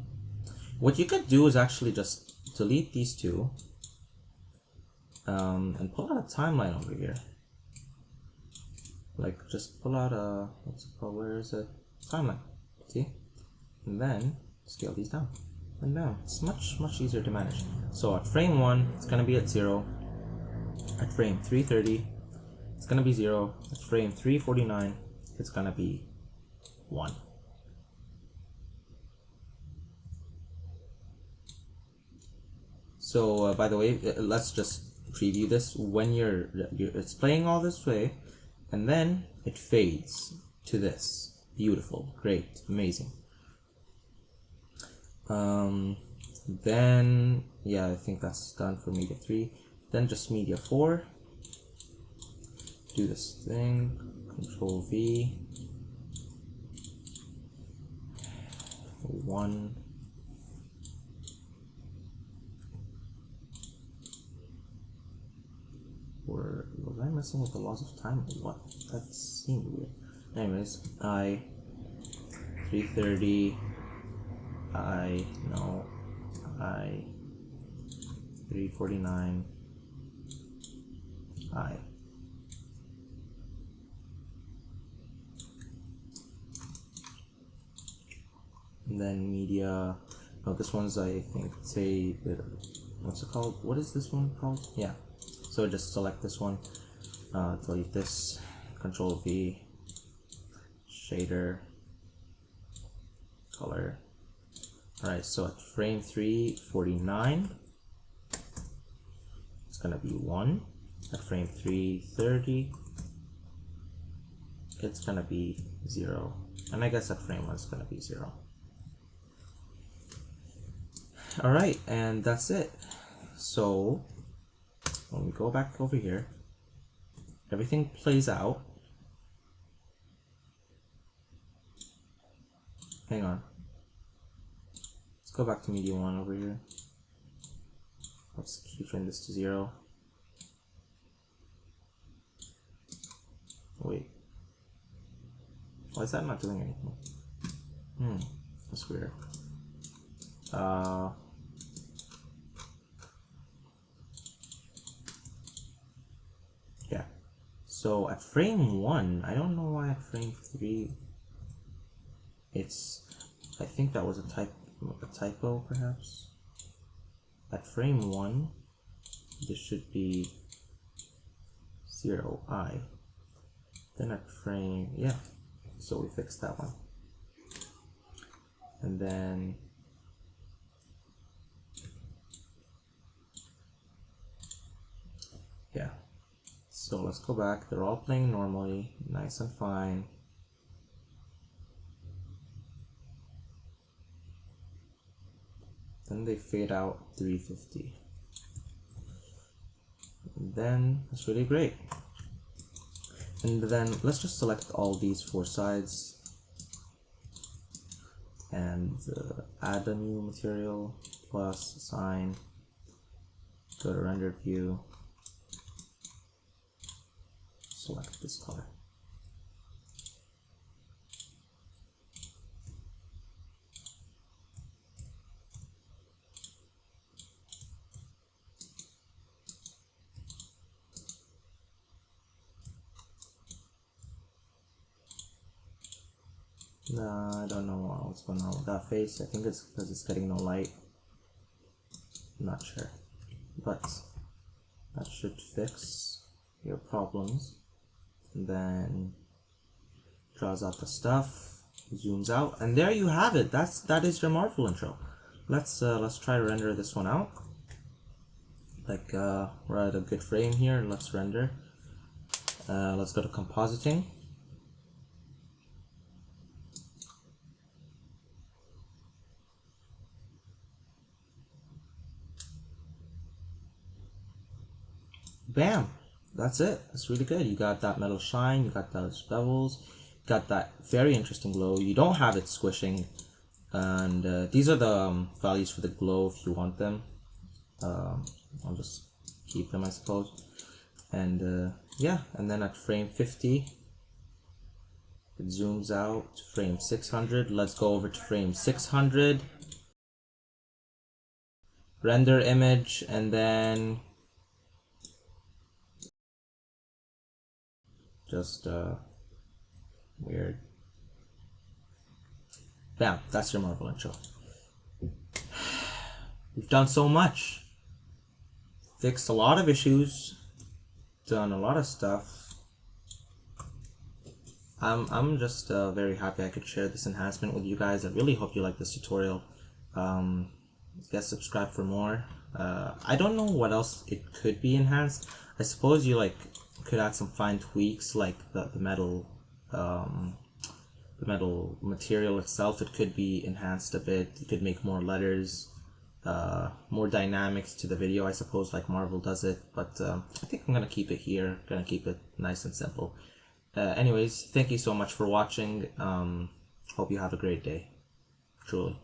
What you could do is actually just delete these two and pull out a timeline over here. Like just pull out a, what's it called, where is it? Timeline, see? And then scale these down and down. It's much easier to manage. So at frame 1, it's gonna be at 0. At frame 330, it's gonna be 0. At frame 349, it's gonna be 1. So by the way, let's just preview this. When it's playing all this way, and then it fades to this. Beautiful, great, amazing. Then yeah, I think that's done for media 3. Then just media 4. Do this thing. Control V. 1. Or was I messing with the laws of time or what? That seemed weird. Anyways, 330, 349, and then media, no, this one's, I think, say, what's it called? What is this one called? Yeah. So just select this one, delete this, Control V, shader, color. Alright, so at frame 349, it's gonna be 1. At frame 330, it's gonna be 0. And I guess at frame 1 it's gonna be 0. Alright, and that's it. So when we go back over here, everything plays out. Hang on. Let's go back to media 1 over here. Let's keyframe this to 0. Wait. Why is that not doing anything? That's weird. Yeah. So at frame 1, I don't know why at frame 3 I think that was a type a typo perhaps. At frame 1, this should be 0i. Then at frame, yeah, so we fixed that one. And then yeah, so let's go back. They're all playing normally, nice and fine. Then they fade out 350. And then that's really great. And then let's just select all these 4 sides and add a new material, plus sign, go to render view, select this color. Nah, I don't know what's going on with that face. I think it's because it's getting no light. I'm not sure. But that should fix your problems. And then draws out the stuff, zooms out, and there you have it. That is your Marvel intro. Let's try to render this one out. Like we're at a good frame here. Let's render. Let's go to compositing. Bam! That's it. That's really good. You got that metal shine, you got those bevels, you got that very interesting glow. You don't have it squishing, and these are the values for the glow if you want them. I'll just keep them, I suppose. And yeah, and then at frame 50, it zooms out to frame 600. Let's go over to frame 600. Render image, and then just weird. Bam, that's your Marvel intro. We've done so much. Fixed a lot of issues. Done a lot of stuff. I'm just very happy I could share this enhancement with you guys. I really hope you like this tutorial. Get subscribed for more. I don't know what else it could be enhanced. I suppose you could add some fine tweaks, like the metal material itself. It could be enhanced a bit. You could make more letters, more dynamics to the video, I suppose, like Marvel does it. But I think I'm gonna keep it here. Gonna keep it nice and simple. Anyways, thank you so much for watching. Hope you have a great day. Truly.